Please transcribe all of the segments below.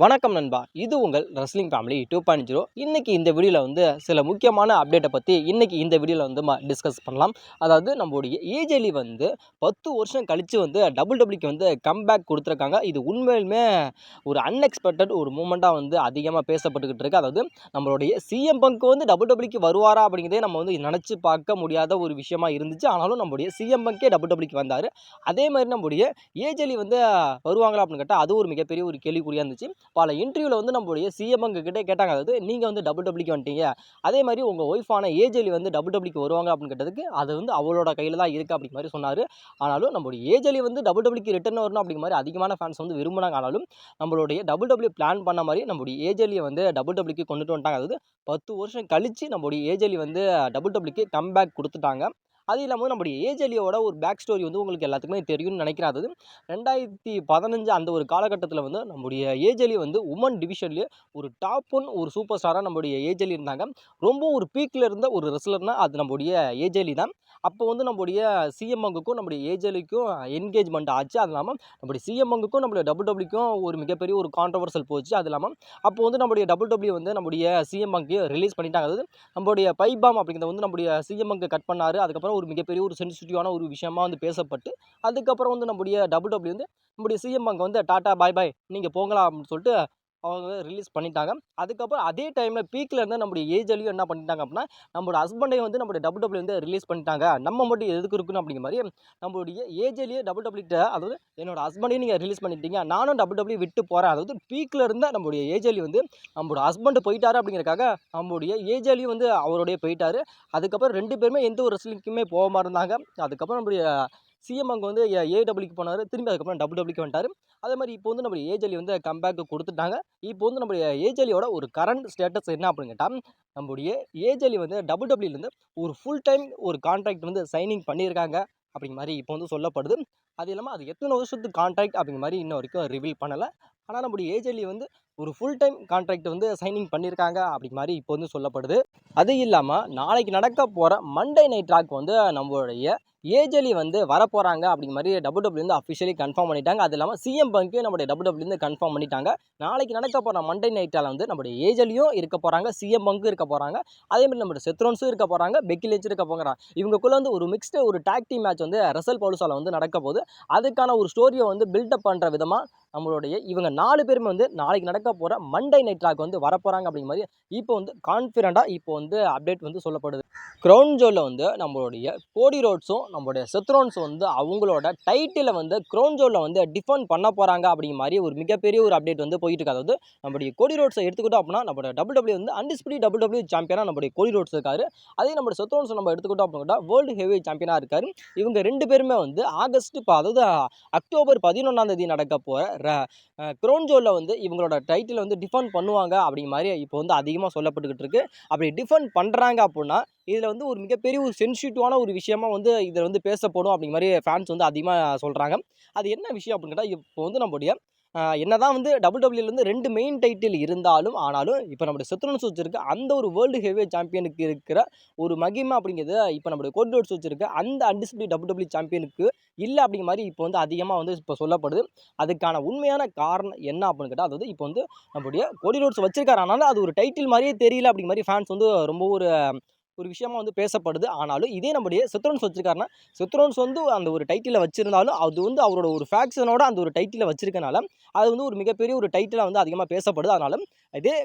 வணக்கம் நண்பா, இது உங்கள் ரெஸ்லிங் ஃபேமிலி 2.0. இன்னைக்கு இந்த வீடியோவில் வந்து சில முக்கியமான அப்டேட்டை பற்றி இன்னைக்கு இந்த வீடியோவில் வந்து டிஸ்கஸ் பண்ணலாம். அதாவது நம்மளுடைய ஏஜெலி வந்து 10 வருஷம் கழித்து வந்து டபிள்யூடபிள்யூக்கு வந்து கம்பேக் கொடுத்துருக்காங்க. இது உண்மையிலுமே ஒரு அன்எக்ஸ்பெக்டட் ஒரு மூமெண்ட்டாக வந்து அதிகமாக பேசப்பட்டுக்கிட்டு இருக்கு. அதாவது நம்மளுடைய சிஎம் பங்க் வந்து டபிள்யூடபிள்யூக்கு வருவாரா அப்படிங்கிறதே நம்ம வந்து நினச்சி பார்க்க முடியாத ஒரு விஷயமா இருந்துச்சு. ஆனாலும் நம்மளுடைய சிஎம் பங்கே டபிள்யூடபிள்யூக்கு வந்தார். அதே மாதிரி நம்மளுடைய ஏஜெலி வந்து வருவாங்களா அப்படின்னு கேட்டால் அது ஒரு மிகப்பெரிய ஒரு கேள்விக்குறியாக இருந்துச்சு. பல இன்டர்வியூவில் வந்து நம்மளுடைய சிஎம் கிட்டே கேட்டாங்க, அதாவது நீங்கள் வந்து டபிள்யூடபிள்யூக்கு வந்துட்டீங்க, அதே மாதிரி உங்கள் ஒய்ஃபான ஏஜெலி வந்து டபிள்யூடபிள்யூக்கு வருவாங்க அப்படின்னு கேட்டதுக்கு அது வந்து அவளோட கையில் தான் இருக்குது அப்படிங்கிற மாதிரி சொன்னார். ஆனாலும் நம்மளுடைய ஏஜெலி வந்து டபிள்யூடபிள்யூக்கு ரிட்டர்ன் வரணும் அப்படிங்கிற மாதிரி அதிகமான ஃபேன்ஸ் வந்து விரும்பினாங்க. ஆனாலும் நம்மளுடைய டபிள்யூடபிள்யூ பிளான் பண்ண மாதிரி நம்மளுடைய ஏஜெலியை வந்து டபிள்யூடபிள்யூக்கு கொண்டுட்டு வந்துட்டாங்க. அதாவது 10 வருஷம் கழித்து நம்மளுடைய ஏஜெலி வந்து டபிள்யூடபிள்யூக்கு கம்பேக் கொடுத்துட்டாங்க. அது இல்லாமல் நம்முடைய ஏஜெலியோட ஒரு பேக் ஸ்டோரி வந்து உங்களுக்கு எல்லாத்துக்குமே தெரியும்னு நினைக்கிறேன். அதாவது 2015 அந்த ஒரு காலகட்டத்தில் வந்து நம்முடைய ஏஜெலி வந்து உமன் டிவிஷன்லேயே ஒரு டாப் ஒன் ஒரு சூப்பர் ஸ்டாராக நம்முடைய ஏஜெலி இருந்தாங்க. ரொம்ப ஒரு பீக்கில் இருந்த ஒரு ரெஸ்லர்னால் அது நம்முடைய ஏஜெலி தான். அப்போ வந்து நம்முடைய சிஎம்எங்குக்கும் நம்முடைய ஏஜெலிக்கும் என்கேஜ்மெண்ட் ஆச்சு. அது இல்லாமல் நம்முடைய சிஎம்எங்குக்கும் நம்முடைய டபிள்யூடபிள்யூக்கும் ஒரு மிகப்பெரிய ஒரு கான்ட்ரவர்சல் போச்சு. அது இல்லாமல் அப்போ வந்து நம்முடைய டபிள்யூடபிள்யூ வந்து நம்முடைய சிஎம்எங்கையும் ரிலீஸ் பண்ணிட்டாங்க. அதாவது நம்முடைய பைபாம் அப்படிங்கிறத வந்து நம்முடைய சிஎம்எங்கு கட் பண்ணார். அதுக்கப்புறம் ஒரு மிகப்பெரிய ஒரு சென்சிட்டிவான ஒரு விஷயமா வந்து பேசப்பட்டு, அதுக்கப்புறம் வந்து நம்முடைய டபிள்யூடபிள்யூ வந்து நம்முடைய சிஎம்எங்க வந்து டாட்டா பாய் பாய் நீங்கள் போகலாம் அப்படின்னு சொல்லிட்டு அவங்க ரிலீஸ் பண்ணிட்டாங்க. அதுக்கப்புறம் அதே டைமில் பீக்கில் இருந்து நம்முடைய ஏஜெலியும் என்ன பண்ணிட்டாங்க அப்படின்னா, நம்மளோட ஹஸ்பண்டையும் வந்து நம்மளுடைய டபிள்யூடபிள்யூ வந்து ரிலீஸ் பண்ணிட்டாங்க. நம்ம மட்டும் எதுக்கு இருக்கணும் அப்படிங்கிற மாதிரி நம்மளுடைய ஏஜெலியை டபிள்யூடபிள்யூ அதாவது என்னோட ஹஸ்பண்டையும் நீங்கள் ரிலீஸ் பண்ணிட்டீங்க, நானும் டபிள்யூடபிள்யூ விட்டு போகிறேன். அதாவது பீக்கில் இருந்த நம்மளுடைய ஏஜெலி வந்து நம்மளோட ஹஸ்பண்ட் போயிட்டாரு அப்படிங்கிறக்காக நம்மளுடைய ஏஜெலியும் வந்து அவருடைய போயிட்டாரு. அதுக்கப்புறம் 2 பேருமே எந்த ஒரு ரெஸ்லிங்க்குமே போகாமல் இருந்தாங்க. அதுக்கப்புறம் நம்மளுடைய சிஎம் அங்கே வந்து ஏடபிள்யூக்கு போனார், திரும்பி அதுக்கப்புறம் டபிள்யூடபிள்யூக்கு வந்துட்டார். அதே மாதிரி இப்போ வந்து நம்மளுடைய ஏஜெலி வந்து கம்பேக்கு கொடுத்துட்டாங்க. இப்போ வந்து நம்மளுடைய ஏஜெலியோட ஒரு கரண்ட் ஸ்டேட்டஸ் என்ன அப்படின்னு கேட்டால், நம்மளுடைய ஏஜெலி வந்து டபிள்யூடபிள்யூலேருந்து ஒரு ஃபுல் டைம் ஒரு கான்ட்ராக்ட் வந்து சைனிங் பண்ணியிருக்காங்க அப்படிங்கிற மாதிரி இப்போ வந்து சொல்லப்படுது. அது இல்லாமல் அது எத்தனை வருஷத்துக்கு கான்ட்ராக்ட் அப்படிங்கிற மாதிரி இன்ன வரைக்கும் ரிவீல் பண்ணலை. ஆனால் நம்முடைய ஏஜெலி வந்து ஒரு ஃபுல் டைம் கான்ட்ராக்ட் வந்து சைனிங் பண்ணியிருக்காங்க அப்படிங்கிற மாதிரி இப்போ வந்து சொல்லப்படுது. அது இல்லாமல் நாளைக்கு நடக்க போகிற மண்டே நைட் ராக் வந்து நம்மளுடைய ஏஜெலி வந்து வரப்போகிறாங்க அப்படிங்கிற மாதிரி டபிள்யூடபிள்யூ வந்து அஃபிஷியலி கன்ஃபார்ம் பண்ணிட்டாங்க. அது இல்லாமல் சிஎம் பங்கையும் நம்முடைய டபிள்யூடபிள்யூ வந்து கன்ஃபார்ம் பண்ணிட்டாங்க. நாளைக்கு நடக்க போகிற மண்டே நைட்டால் வந்து நம்முடைய ஏஜெலியும் இருக்க போகிறாங்க, சிஎம் பங்கும் இருக்க போகிறாங்க, அதேமாதிரி நம்மளுடைய செத்ரோன்ஸும் இருக்க போகிறாங்க, பெக்கி லிஞ்சும் இருக்க போகிறாங்க. இவங்களுக்குள்ள வந்து ஒரு மிக்ஸ்டு ஒரு டாக் டீம் மேட்ச் வந்து ரசல் பவுலுசால வந்து நடக்க போகுது. அதுக்கான ஒரு ஸ்டோரியை வந்து பில்டப் பண்ணுற விதமாக நம்மளுடைய இவங்க 4 பேருமே வந்து நாளைக்கு நடக்க போகிற மண்டே நைட் ராக் வந்து வரப்போகிறாங்க அப்படிங்கிற மாதிரி இப்போ வந்து கான்ஃபிடண்ட்டாக இப்போ வந்து அப்டேட் வந்து சொல்லப்படுது. க்ரௌன் ஜோலில் வந்து நம்மளுடைய கோடி ரோட்ஸும் நம்மளுடைய செத்ரோன்ஸும் வந்து அவங்களோட டைட்டிலை வந்து க்ரௌன் ஜோலில் வந்து டிஃபெண்ட் பண்ண போகிறாங்க அப்படிங்கிற மாதிரி ஒரு மிகப்பெரிய ஒரு அப்டேட் வந்து போயிட்டு இருக்கு. அதாவது நம்மளுடைய கோடி ரோட்ஸை எடுத்துக்கிட்டோம் அப்படின்னா நம்மளோட டபிள்யூடபிள்யூ வந்து அன்டிஸ்பியூட்டட் டபிள்யூடபிள்யூ சாம்பியனாக நம்மளுடைய கோடி ரோட்ஸ் இருக்காரு. அதே நம்மளோட செத்ரோன்ஸ் நம்ம எடுத்துக்கிட்டோம் அப்படின்னா வேர்ல்டு ஹெவி சாம்பியனாக இருக்காரு. இவங்க 2 பேருமே வந்து அதாவது அக்டோபர் 11ஆம் தேதி நடக்க போகிற க்ரௌன் ஜோலில் வந்து இவங்களோட டைட்டில் வந்து டிஃபெண்ட் பண்ணுவாங்க அப்படிங்கிற மாதிரி இப்போ வந்து அதிகமாக சொல்லப்பட்டுக்கிட்டு இருக்கு. அப்படி டிஃபெண்ட் பண்ணுறாங்க அப்படின்னா இதில் வந்து ஒரு மிகப்பெரிய ஒரு சென்சிட்டிவான ஒரு விஷயமா வந்து இதில் வந்து பேசப்படும் அப்படிங்கிற மாதிரி ஃபேன்ஸ் வந்து அதிகமாக சொல்கிறாங்க. அது என்ன விஷயம் அப்படின்னு கேட்டால், இப்போ வந்து நம்மளுடைய என்னதான் வந்து டபிள்யூடபிள்யூலேருந்து 2 மெயின் டைட்டில் இருந்தாலும் ஆனாலும் இப்போ நம்முடைய செத்ரோன்ஸ் வச்சிருக்க அந்த ஒரு வேர்ல்டு ஹெவி சாம்பியனுக்கு இருக்கிற ஒரு மகிமை அப்படிங்கிறது இப்போ நம்முடைய கோடி ரோட்ஸ் வச்சிருக்க அந்த அன்டிஸ்பியூட்டட் டபிள்யூடபிள்யூ சாம்பியனுக்கு இல்லை அப்படிங்கிற மாதிரி இப்போ வந்து அதிகமாக வந்து இப்போ சொல்லப்படுது. அதுக்கான உண்மையான காரணம் என்ன அப்படின்னு கேட்டால், அதாவது இப்போ வந்து நம்மளுடைய கோடி ரோட்ஸ் வச்சிருக்காரு, ஆனாலும் அது ஒரு டைட்டில் மாதிரியே தெரியல அப்படிங்கிற மாதிரி ஃபேன்ஸ் வந்து ரொம்ப ஒரு விஷயமா வந்து பேசப்படுது. ஆனாலும் இதே நம்முடைய செத்ரோன்ஸ் வச்சிருக்காருன்னா, செத்ரோன்ஸ் வந்து அந்த ஒரு டைட்டிலை வச்சிருந்தாலும் அது வந்து அவரோட ஒரு ஃபேக்ஷனோட அந்த ஒரு டைட்டிலை வச்சிருக்கனால அது வந்து ஒரு மிகப்பெரிய ஒரு டைட்டிலாக வந்து அதிகமாக பேசப்படுது. அதனால இதே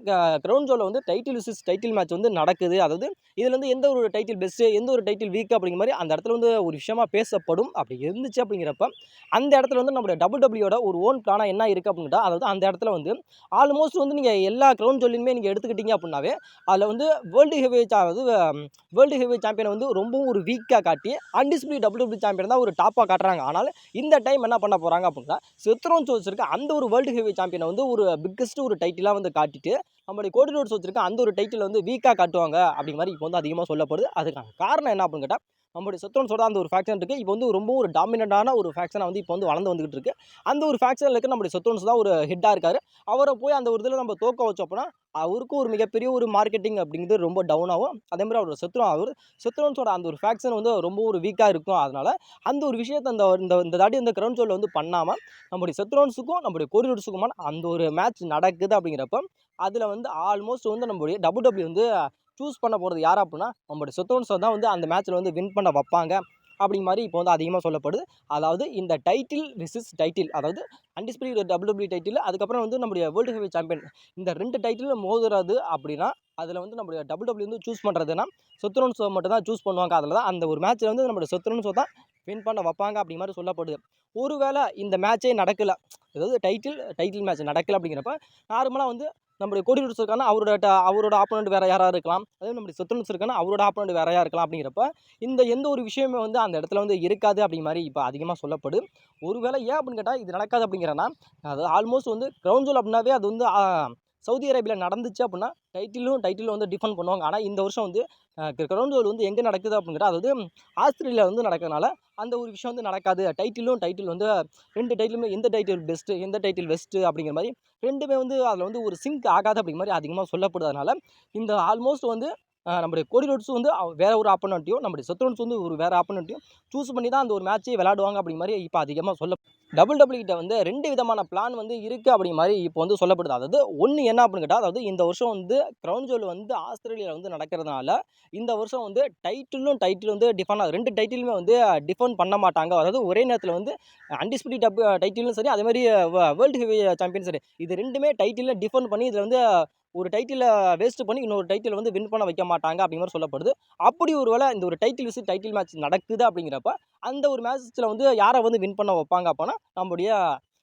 க்ரௌன் ஜோலில் வந்து டைட்டில் விசஸ் டைட்டில் மேட்ச் வந்து நடக்குது. அதாவது இதில் வந்து எந்த ஒரு டைட்டில் பெஸ்ட்டு, எந்த ஒரு டைட்டில் வீக் அப்படிங்கிற மாதிரி அந்த இடத்துல வந்து ஒரு விஷயமா பேசப்படும். அப்படி இருந்துச்சு அப்படிங்கிறப்ப அந்த இடத்துல வந்து நம்மளுடைய டபிள்யூடபிள்யூட ஒரு ஓன் பிளானாக என்ன இருக்குது அப்படின்னா, அதாவது அந்த இடத்துல வந்து ஆல்மோஸ்ட் வந்து நீங்கள் எல்லா க்ரௌன் ஜோலியுமே நீங்கள் எடுத்துக்கிட்டீங்க அப்படின்னாவே அதில் வந்து வேர்ல்டு ஹெவி சாம்பியனை வந்து ரொம்பவும் ஒரு வீக்காக காட்டி அன்டிஸ்பியூட்டட் டபிள்யூடபிள்யூ சாம்பியன் தான் ஒரு டாப்பாக காட்டுறாங்க. ஆனால் இந்த டைம் என்ன பண்ண போகிறாங்க அப்படின்னா, செத்ரோன்ஸ் வச்சிருக்க அந்த ஒரு வேர்ல்டு ஹெவி சாம்பியனை வந்து ஒரு பிக்கஸ்ட் ஒரு டைட்டிலாக வந்து காட்டிட்டு நம்மளுடைய கோடி ரோட்ஸ் வச்சிருக்க அந்த ஒரு டைட்டில் வந்து வீக்காக காட்டுவாங்க அப்படிங்கிற மாதிரி இப்போ வந்து அதிகமாக சொல்லப்படுது. அதுக்கான காரணம் என்ன அப்படின்னு கேட்டால், நம்மளுடைய செத்ரோன்ஸோட அந்த ஒரு ஃபேக்ஷன் இருக்குது. இப்போ வந்து ரொம்ப ஒரு டாமினண்டான ஒரு ஃபேக்ஷனாக வந்து இப்போ வந்து வளர்ந்து வந்துகிட்டு இருக்கு. அந்த ஒரு ஃபேக்ஷனில் இருக்க நம்மளுடைய செத்ரோன்ஸ் தான் ஒரு ஹெட்டாக இருக்காரு. அவரை போய் அந்த ஒரு இதில் நம்ம தோக்க வச்சோம்னா அவருக்கும் ஒரு மிகப்பெரிய ஒரு மார்க்கெட்டிங் அப்படிங்கிறது ரொம்ப டவுன் ஆகும். அதே மாதிரி அவரோட செத்ரோன்ஸோட அந்த ஒரு ஃபேக்ஷன் வந்து ரொம்ப ஒரு வீக்காக இருக்கும். அதனால அந்த ஒரு விஷயத்தை இந்த இந்த இந்த தாட்டி இந்த கிரவுண்ட் ஜோலில் வந்து பண்ணாமல் நம்முடைய செத்ரோன்ஸுக்கும் நம்முடைய கோரிடோர்ஸுக்குமான அந்த ஒரு மேட்ச் நடக்குது அப்படிங்கிறப்ப அதில் வந்து ஆல்மோஸ்ட் வந்து நம்மளுடைய டபிள்யூ வந்து சூஸ் பண்ண போகிறது யார் அப்படின்னா நம்மளுடைய செத்ரோன்ஸை தான் வந்து அந்த மேட்ச்சில் வந்து வின் பண்ண வைப்பாங்க அப்படிங்க மாதிரி இப்போ வந்து அதிகமாக சொல்லப்படுது. அதாவது இந்த டைட்டில் விசஸ் டைட்டில், அதாவது அன்டிஸ்பியூட்டட் டபிள்யூ டைட்டில், அதுக்கப்புறம் வந்து நம்முடைய வேர்ல்டு ஹெவி சாம்பியன், இந்த 2 டைட்டிலும் மோதுறது அப்படின்னா அதில் வந்து நம்முடைய டபிள்யூ வந்து சூஸ் பண்ணுறதுன்னா செத்ரோன்ஸை மட்டும் தான் சூஸ் பண்ணுவாங்க. அதில் தான் அந்த ஒரு மேட்ச்சில் வந்து நம்மளுடைய செத்ரோன்ஸை தான் வின் பண்ண வைப்பாங்க அப்படி மாதிரி சொல்லப்படுது. ஒருவேளை இந்த மேட்சே நடக்கலை, அதாவது டைட்டில் மேட்ச் நடக்கலை அப்படிங்கிறப்ப நார்மலாக வந்து நம்முடைய கோடிடோர்ஸ் இருக்கான அவரோட ஆப்போனண்ட் வேறு யாராக இருக்கலாம், அதே நம்முடைய செத்ரோன்ஸ் இருக்கான அவரோட ஆப்போனண்ட் வேறையாக இருக்கலாம். அப்படிங்கிறப்ப இந்த எந்த ஒரு விஷயமே வந்து அந்த இடத்துல வந்து இருக்காது அப்படிங்கிற மாதிரி இப்போ அதிகமாக சொல்லப்படுது. ஒருவேளை ஏன் அப்படின்னு கேட்டால் இது நடக்காது அப்படிங்கிறனா, அது ஆல்மோஸ்ட் வந்து கிரவுண்ட் ஜோல் அப்படின்னாவே அது வந்து சவுதி அரேபியாவில் நடந்துச்சு அப்படின்னா டைட்டில் வந்து டிஃபெண்ட் பண்ணுவாங்க. ஆனால் இந்த வருஷம் வந்து கிரவுண்ட் ஜோல் வந்து எங்கே நடக்குது அப்படின்னு கேட்டால் அதாவது ஆஸ்திரேலியா வந்து நடக்கிறதுனால அந்த ஒரு விஷயம் வந்து நடக்காது. டைட்டில் வந்து 2 டைட்டிலுமே எந்த டைட்டில் பெஸ்ட்டு எந்த டைட்டில் பெஸ்ட்டு அப்படிங்கிற மாதிரி 2மே வந்து அதில் வந்து ஒரு சிங்க் ஆகாது அப்படிங்கிற மாதிரி அதிகமாக சொல்லப்படுறதுனால இந்த ஆல்மோஸ்ட் வந்து நம்முடைய கோடி ரோட்ஸும் வந்து வேறு ஒரு ஆப்போனண்ட்டையும் நம்முடைய செத்ரோன்ஸ் வந்து ஒரு வேறு ஆப்போனண்ட்டையும் சூஸ் பண்ணி தான் அந்த ஒரு மேட்ச்சே விளையாடுவாங்க அப்படிங்கிற மாதிரி இப்போ அதிகமாக டபிள்யூ கிட்ட வந்து 2 விதமான பிளான் வந்து இருக்குது அப்படிங்கிற மாதிரி இப்போ வந்து சொல்லப்படுது. அதாவது ஒன்று என்ன அப்படின்னு கேட்டால், அதாவது இந்த வருஷம் வந்து கிரவுண்ட் ஜோல் வந்து ஆஸ்திரேலியாவில் வந்து நடக்கிறதுனால இந்த வருஷம் வந்து டைட்டில் வந்து 2 டைட்டிலுமே வந்து டிஃபெண்ட் பண்ண மாட்டாங்க. அதாவது ஒரே நேரத்தில் வந்து அன்டிஸ்பியூட்டட் டைட்டிலும் சரி, அதே மாதிரி வேர்ல்டு ஹெவி சாம்பியன் சரி, இது 2மே டைட்டிலில் டிஃபெண்ட் பண்ணி இதில் வந்து ஒரு டைட்டிலை வேஸ்ட் பண்ணி இன்னொரு டைட்டில் வந்து வின் பண்ண வைக்க மாட்டாங்க அப்படிங்கிற மாதிரி சொல்லப்படுது. அப்படி ஒரு வேளை இந்த ஒரு டைட்டில் மேட்ச் நடக்குது அப்படிங்கிறப்ப அந்த ஒரு மேட்ச்சில் வந்து யாரை வந்து வின் பண்ண வைப்பாங்க அப்போனா நம்முடைய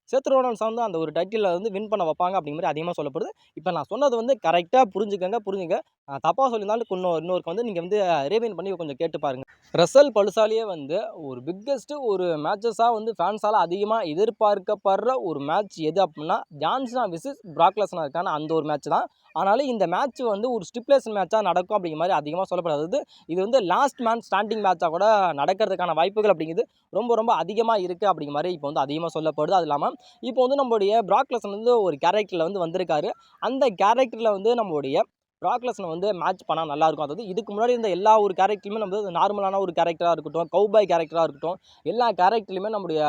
செத்ரோன்ஸ் வந்து அந்த ஒரு டைட்டிலில் வந்து வின் பண்ண வைப்பாங்க அப்படிங்கிற மாதிரி அதிகமாக சொல்லப்படுது. இப்போ நான் சொன்னது வந்து கரெக்டாக புரிஞ்சுங்க. தப்பாக சொல்லியிருந்தாலும் இன்னொருக்கு வந்து நீங்கள் வந்து ரீவைண்ட் பண்ணி கொஞ்சம் கேட்டு பாருங்கள். ரசல் பலுசாலியே வந்து ஒரு பிக்கெஸ்ட்டு ஒரு மேட்சஸாக வந்து ஃபேன்ஸால் அதிகமாக எதிர்பார்க்கப்படுற ஒரு மேட்ச் எது அப்படின்னா ஜான்சனா விசஸ் பிராக் லெஸ்னர் இருக்கான அந்த ஒரு மேட்ச் தான். ஆனாலும் இந்த மேட்ச் வந்து ஒரு ஸ்டிப்லேஷன் மேட்சாக நடக்கும் அப்படிங்கிற மாதிரி அதிகமாக சொல்லப்படுது. இது வந்து லாஸ்ட் மேன் ஸ்டாண்டிங் மேட்சாக கூட நடக்கிறதுக்கான வாய்ப்புகள் அப்படிங்கிறது ரொம்ப ரொம்ப அதிகமாக இருக்குது அப்படிங்கிற மாதிரி இப்போ வந்து அதிகமாக சொல்லப்படுது. அது இல்லாமல் இப்போ வந்து நம்மளுடைய பிராக் லெஸ்னர் வந்து ஒரு கேரக்டரில் வந்து வந்திருக்காரு. அந்த கேரக்டரில் வந்து நம்மளுடைய பிராக் லெஸ்னர் வந்து மேட்ச் பண்ணால் நல்லாயிருக்கும். அதாவது இதுக்கு முன்னாடி இருந்த எல்லா ஒரு கேரக்டருமே நம்ம நார்மலான ஒரு கேரக்டராக இருக்கட்டும், கவுபாய் கேரக்டராக இருக்கட்டும், எல்லா கேரக்டர்லையுமே நம்முடைய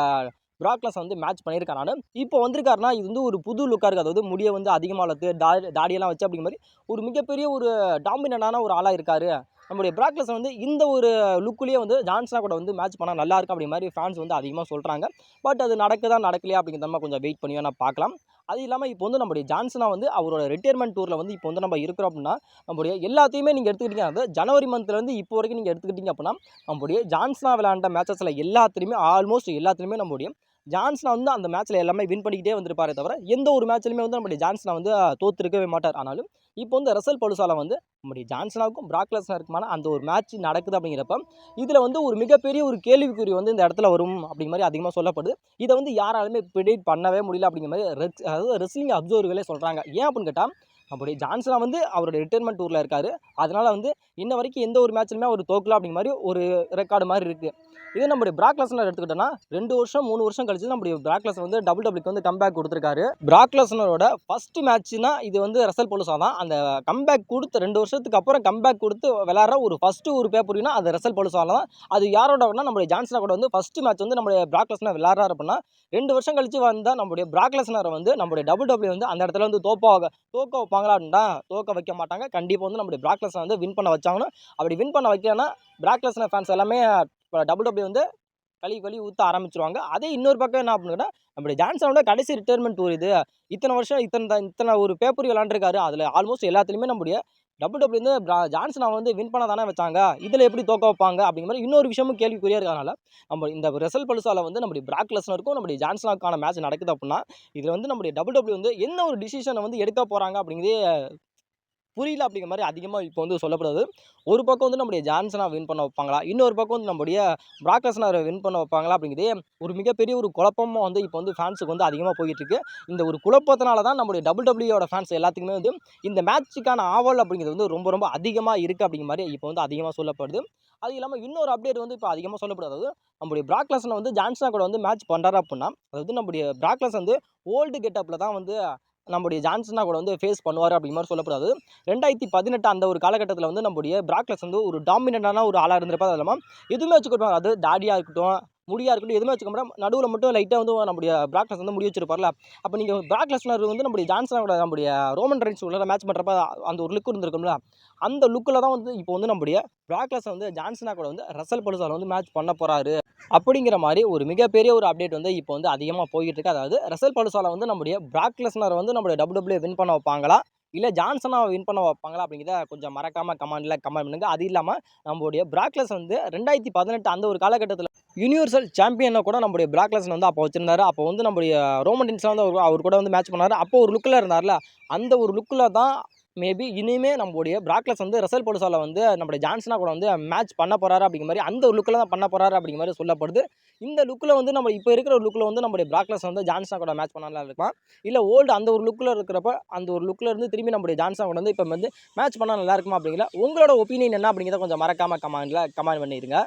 பிராக் லெஸ்னர் வந்து மேட்ச் பண்ணியிருக்காரு. இப்போ வந்திருக்காருன்னா இது வந்து ஒரு புது லுக்காக இருக்குது. அதாவது முடியை வந்து அதிகமாக வளர்த்து தாடியெல்லாம் வச்சு அப்படிங்கிற மாதிரி ஒரு மிகப்பெரிய ஒரு டாமினண்டான ஒரு ஆளாக இருக்கார். நம்முடைய பிராக் லெஸ்னர் வந்து இந்த ஒரு லுக்குலேயே வந்து ஜான்சனா கூட வந்து மேட்ச் பண்ணால் நல்லாயிருக்கும் அப்படிங்கிற மாதிரி ஃபேன்ஸ் வந்து அதிகமாக சொல்கிறாங்க. பட் அது நடக்கலையா அப்படிங்கிற நம்ம கொஞ்சம் வெயிட் பண்ணி வேணால் பார்க்கலாம். அது இல்லாமல் இப்போ வந்து நம்முடைய ஜான்சனா வந்து அவரோட ரிட்டையர்மெண்ட் டூரில் வந்து இப்போ வந்து நம்ம இருக்கிறோம் அப்படின்னா நம்முடைய எல்லாத்தையுமே நீங்கள் எடுத்துக்கிட்டீங்க, அதாவது ஜனவரி மந்த்லேருந்து இப்போ வரைக்கும் நீங்கள் எடுத்துக்கிட்டீங்க அப்படின்னா நம்முடைய ஜான்சனா விளையாண்ட மேட்சஸில் ஆல்மோஸ்ட் எல்லாத்துலேயுமே நம்முடைய ஜான்சனா வந்து அந்த மேட்ச்சில் எல்லாமே வின் பண்ணிக்கிட்டே வந்திருப்பாரே தவிர எந்த ஒரு மேட்ச்லையுமே வந்து நம்முடைய ஜான்சனா வந்து தோற்றுருக்கவே மாட்டார். ஆனாலும் இப்போ வந்து ரசல் பலுசால வந்து நம்முடைய ஜான்சனாவுக்கும் பிராக் லெஸ்னருக்குமான அந்த ஒரு மேட்ச் நடக்குது அப்படிங்கிறப்ப இதில் வந்து ஒரு மிகப்பெரிய ஒரு கேள்விக்குறி வந்து இந்த இடத்துல வரும் அப்படிங்கிற மாதிரி அதிகமாக சொல்லப்படுது. இதை வந்து யாராலுமே ப்ரிடிக்ட் பண்ணவே முடியல அப்படிங்கிற மாதிரி அதாவது ரெஸ்லிங் அப்சர்வர்களே சொல்கிறாங்க. ஏன் அப்படின்னு கேட்டால் நம்முடைய ஜான்சனா வந்து அவருடைய ரிட்டையர்மெண்ட் டூரில் இருக்கார். அதனால் வந்து இன்ன வரைக்கும் எந்த ஒரு மேட்ச்லையுமே அவர் தோக்கல அப்படிங்கிற மாதிரி ஒரு ரெக்கார்டு மாதிரி இருக்குது. இதே நம்முடைய பிராக் லெஸ்னர் எடுத்துக்கிட்டோன்னா 2 வருஷம் 3 வருஷம் கழிச்சு நம்முடைய பிராக் லெஸ்னர் வந்து டபிள்யூக்கு வந்து கம்பேக் கொடுத்துருக்காரு. பிராக் லெஸ்னரோட ஃபர்ஸ்ட் மேட்ச்னா இது வந்து ரசல் பலுசா தான். அந்த கம்பேக் கொடுத்து 2 வருஷத்துக்கு அப்புறம் கம்பேக் கொடுத்து விளையாடுற ஒரு ஃபஸ்ட்டு ஒரு பேப்பர்னா அது ரசல் பலுசால தான். அது யாரோட அப்படின்னா நம்முடைய ஜான்சனா கூட வந்து ஃபஸ்ட்டு மேட்ச் வந்து நம்முடைய பிராக் லெஸ்னர் விளையாடுறாரு அப்படின்னா 2 வருஷம் கழிச்சு வந்தால் நம்முடைய பிராக் லெஸ்னரை வந்து நம்முடைய டபிள்யூ வந்து அந்த இடத்துல வந்து தோக்க வைப்பாங்களா அப்படின்னா தோக்க வைக்க மாட்டாங்க. கண்டிப்பாக வந்து நம்முடைய பிராக் லெஸ்னர் வந்து வின் பண்ண வச்சாங்கன்னா, அப்படி வின் பண்ண வைக்கலன்னா பிராக் லெஸ்னர் ஃபேன்ஸ் எல்லாமே டபிள்யூ வந்து கழுவி ஊற்ற ஆரம்பிச்சிருவாங்க. அதே இன்னொரு பக்கம் என்ன அப்படின்னா நம்முடைய ஜான்சனோட கடைசி ரிட்டையர்மெண்ட் டூர் இது. இத்தனை வருஷம் இத்தனை ஒரு பேப்பர் விளாண்டுருக்காரு. அதில் ஆல்மோஸ்ட் எல்லாத்துலேயுமே நம்முடைய டபிள்யூ வந்து ஜான்சனை வந்து வின் பண்ண தானே வச்சாங்க, இதில் எப்படி தோக்க வைப்பாங்க அப்படிங்கிற மாதிரி இன்னொரு விஷயமும் கேள்விக்குறியாக இருக்கிறதுனால நம்ம இந்த ரசல் பலுசால வந்து நம்முடைய பிராக் லெஸ்னருக்கும் நம்முடைய ஜான்சனாவுக்கான மேட்ச் நடக்குது அப்படின்னா இதில் வந்து நம்முடைய டபிள்யூ வந்து என்ன ஒரு டிசிஷனை வந்து எடுக்க போகிறாங்க அப்படிங்கிறதே புரியல அப்படிங்கிற மாதிரி அதிகமாக இப்போ வந்து சொல்லப்படுது. ஒரு பக்கம் வந்து நம்முடைய ஜான்சனா வின் பண்ண வைப்பாங்களா, இன்னொரு பக்கம் வந்து நம்முடைய பிராக் லெஸ்னரை வின் பண்ண வைப்பாங்களா அப்படிங்கிறதே ஒரு மிகப்பெரிய ஒரு குழப்பமா வந்து இப்போ வந்து ஃபேன்ஸுக்கு வந்து அதிகமாக போயிட்டு இருக்கு. இந்த ஒரு குழப்பத்தினால தான் நம்முடைய WWE ஃபேன்ஸ் எல்லாத்துக்குமே வந்து இந்த மேட்ச்சுக்கான ஆவல் அப்படிங்கிறது வந்து ரொம்ப ரொம்ப அதிகமாக இருக்குது அப்படிங்கிற மாதிரி இப்போ வந்து அதிகமாக சொல்லப்படுது. அது இல்லாமல் இன்னொரு அப்டேட் வந்து இப்போ அதிகமாக சொல்லப்படுது. அதாவது நம்முடைய பிராக் லெஸ்னர் வந்து ஜான்சனா கூட வந்து மேட்ச் பண்ணுறாரு அப்படின்னா, அதாவது நம்முடைய பிராக் லெஸ்னர் வந்து ஓல்டு கெட்டப்பில் தான் வந்து நம்முடைய ஜான்சனா கூட வந்து ஃபேஸ் பண்ணுவார் அப்படிங்கிற மாதிரி சொல்லப்படுது. 2018 அந்த ஒரு காலகட்டத்தில் வந்து நம்முடைய பிராக் லெஸ்னர் வந்து ஒரு டாமினன்ட்டான ஒரு ஆளாக இருந்திருப்பார். அது இல்லாமல் எதுவுமே வச்சுக்கிட்டு அது தாடியாக இருக்கட்டும், முடியா இருக்கட்டும், எதுவுமே வச்சுக்க மாட்டோம். நடுவில் மட்டும் லைட்டாக வந்து நம்முடைய பிராக் லெஸ்னர் வந்து முடி வச்சிருப்பார்ல. அப்போ நீங்கள் பிராக் லெஸ்னர் வந்து நம்முடைய ஜான்சனா கூட நம்முடைய ரோமன் ரெயின்ஸ் உள்ள மேட்ச் பண்ணுறப்ப அந்த ஒரு லுக் இருந்திருக்கும்ல, அந்த லுக்கில் தான் வந்து இப்போ வந்து நம்முடைய பிராக் லெஸ்னர் வந்து ஜான்சனா கூட வந்து ரசல் பலுசால வந்து மேட்ச் பண்ண போறாரு அப்படிங்கிற மாதிரி ஒரு மிகப்பெரிய ஒரு அப்டேட் வந்து இப்போ வந்து அதிகமாக போய்கிட்டு இருக்கு. அதாவது ரசல் பலுசால வந்து நம்முடைய பிராக் லெஸ்னர் வந்து நம்முடைய WWE வின் பண்ண வைப்பாங்களா, இல்லை ஜான்சனாவை வின் பண்ண வைப்பாங்களா அப்படிங்கிறத கொஞ்சம் மறக்காம கமெண்ட்ல கமெண்ட் பண்ணுங்க. அது இல்லாமல் நம்முடைய பிராக் லெஸ்னர் வந்து 2018 அந்த ஒரு காலகட்டத்தில் யுனிவர்சல் சாம்பியனை கூட நம்முடைய பிராக் லெஸ்னர் வந்து அப்போ வச்சிருந்தாரு. அப்போ வந்து நம்முடைய ரோமன் ரெயின்ஸ்லாம் வந்து அவர் கூட வந்து மேட்ச் பண்ணாரு. அப்போ ஒரு லுக்கில் இருந்தார்ல, அந்த ஒரு லுக்கில் தான் மேபி இனிமே நம்முடைய பிராக் லெஸ்னர் வந்து ரசல் பலுசால வந்து நம்முடைய ஜான்சனா கூட வந்து மேட்ச் பண்ண போறாரு அப்படிங்கிற மாதிரி அந்த ஒரு லுக்கில் தான் பண்ண போறாரு அப்படிங்கிற மாதிரி சொல்லப்படுது. இந்த லுக்கில் வந்து நம்ம இப்போ இருக்கிற ஒரு லுக்கில் வந்து நம்முடைய பிராக் லெஸ்னர் வந்து ஜான்சனா கூட மேட்ச் பண்ணலாம் இருக்கலாம். இல்லை ஓல்டு அந்த ஒரு லுக்கில் இருக்கிறப்ப அந்த ஒரு லுக்கில் இருந்து திரும்பி நம்முடைய ஜான்சனா கூட வந்து இப்போ வந்து மேட்ச் பண்ணால் நல்லா இருக்குமா அப்படிங்கிற உங்களோட ஒப்பீனியன் என்ன அப்படிங்கிறத கொஞ்சம் மறக்காம கமெண்ட்ல கமெண்ட் பண்ணிடுங்க.